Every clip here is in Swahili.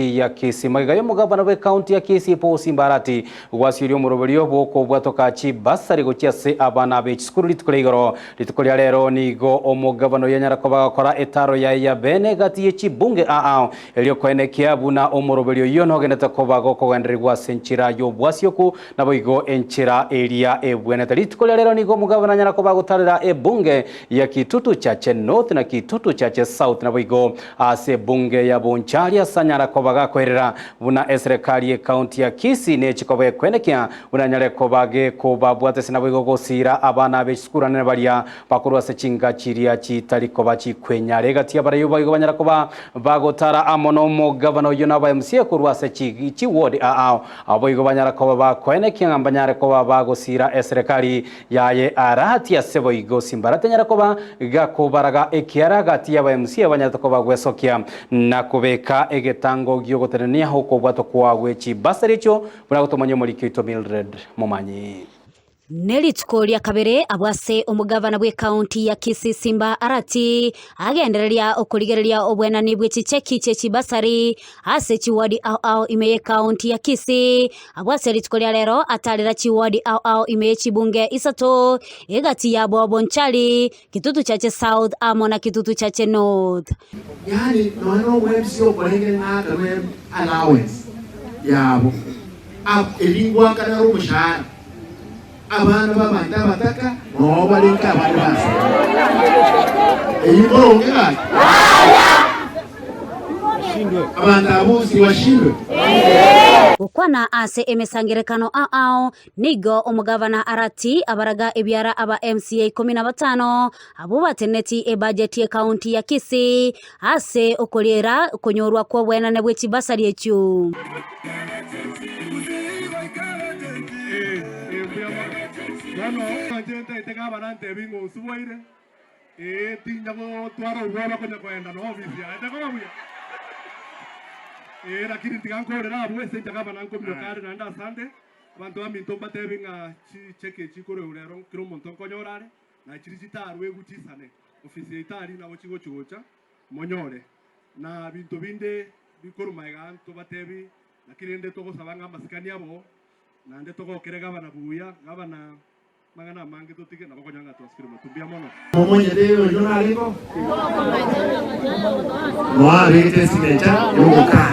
ya Kisii Magigayo mugabana we county ya Kisii Paul Simbarati gwasirio muroberio bwoko bwatoka Chibasari gokiase abana be skuru litukuligoro litukulia rero nigo omugabano yanyarako bagakora etaro ya bene gati y'Chibunge elio kwenekia buna omuroberio yo nogeneta ko bagokogenderwa senchira yo bwasioku nabo igo enchira eria ebweneta litukulia rero nigo mugabana nyarako bagotarira ebunge ya Kitutu Chache North na Kitutu Chache South nabo igo ase bunge ya Boncharia sanyarako bagakwerera buna serikali ya county ya Kisii ne chikobe kwenekia buna nyareko bage ko babwate nabo igo gosira abana be skurane baria bakurwa se chinga chiria chitariko bachi kwenyare gati abara yo bago banyarako bagotara amono mugabano yo naba MC kurwa se chi ward abo igo banyarako bakwenekia ngambanyareko bagosira serikali yaye arati ya sebo igo Simbarati nyarako gakobaraga ekiara gati ya MC abanyarako bagwesokia na kubeka egetango gyogoterania hoko bwato kwa gwechi basaricho buragotomanyo muri kito Mildred Momanyi Nelitkolia kabere abwase omugavana bwe county ya Kisii Simbarati agendereria okurigereria obwenani bwe chicheki chebasari ase chiwadi imeye county ya Kisii abwase litkolia lero atalira chiwadi imeye Chibunge isato egati ya Bonchari Kitutu Chache South amona Kitutu Chache North yani no websio bolenge ngaka we allowance yabo elingwa kana umushahara abana babanda bataka no balinka abandi base eyibonge ngaka abanda abusi washindwe ukwana ase emesangerekano nigo omugavana arati abaraga ebyara aba MCA 15 abo bateneti e budget ya county ya Kisii ase okolera konyorwa kwa bwenane bwe Chibasari echu Bueno, gente tenga banante bingo suboire. Tingo tuaro roba kwenye kwenda no ofisia. Ndakoma buya. Lakini tigankorera abwe se ndakaba nanko myokare nanda sande. Abantu bamintomba tebinga cheke chikore urero kiro monton konyorare. Na chirizitarwe gutisane. Ofisia itari na bochigo chugocha monyore. Na bintu binde bikoro maiga to batebi lakini nde togo sabanga masikani abo. Na nde togo kerega bana buya gabana magana mange tutige nabo konyanga transfer mutumbia mono momonye leo yona aliko noa rete simecha yuka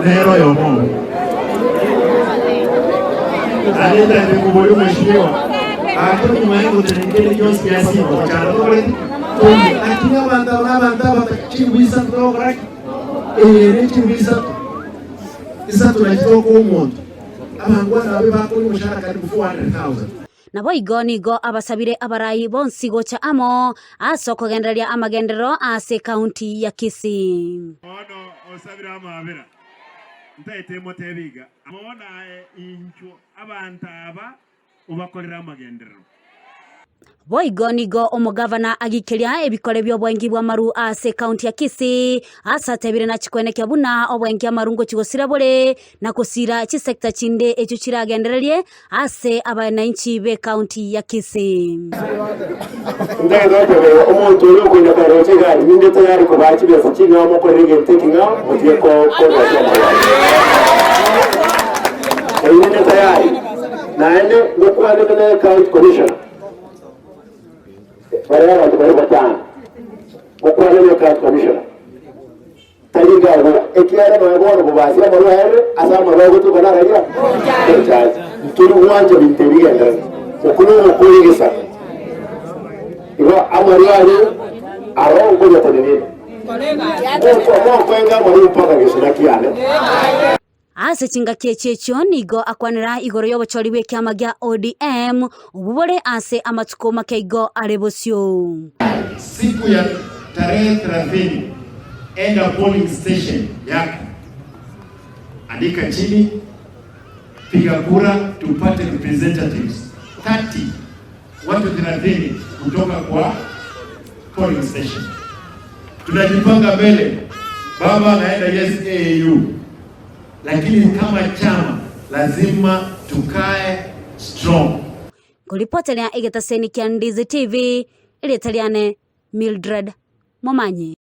lero yomo alenda ni kubulu mheshimiwa akoni mwangu tenekele josi ya simu cha tole akina banda chibisa kutoka chibisa isa tunajitoka umuntu abangwana babe bakuri mushara kari 400,000 nabo igonigo abasabire abarayi bonsigo cha amo asoko genderia amagendero ase county ya Kisii ono osabira amabera ntaite motebiga amona incho abantaba ubakorera amagendero Boigonigo omugavana agikeria ebikore by'obwengi bwa maru ase county ya Kisii asatebire na chikwenekya buna obwengi amarungo chigosira bole na kusira chi sector chinde echo chiragendererie ase abananchi be county ya Kisii ndego tebe omuntu uri kunya karoche gari ninde tayari ko bachi bese kinga mo ko rege tekinga otie ko ninde tayari naende ngokwale kana county commissioner Baraya watu batana okwale yo ka commissioner tayiga ngo ekiara maboro bubasira mu ruhere asama bago to kana ragira turu wanje binteriga ndani okuno okuyigisa ibo amariari aro ngo yatenene ko kwenga muri paka gisina kiane ase chinga kechecho nigo akwanira igoro yobochori bwe kyama gya ODM ububore ase amatuko makeigo arebosyo siku ya tarehe 30 enda polling station yako andika chini piga kura tupate representatives 30 watu 30 kutoka kwa polling station tunajipanga mbele baba anaenda AU lakini kama chama lazima tukae strong. Kuripoti ya Egetaseni Kiandizi TV, ili taliane Mildred Momanyi.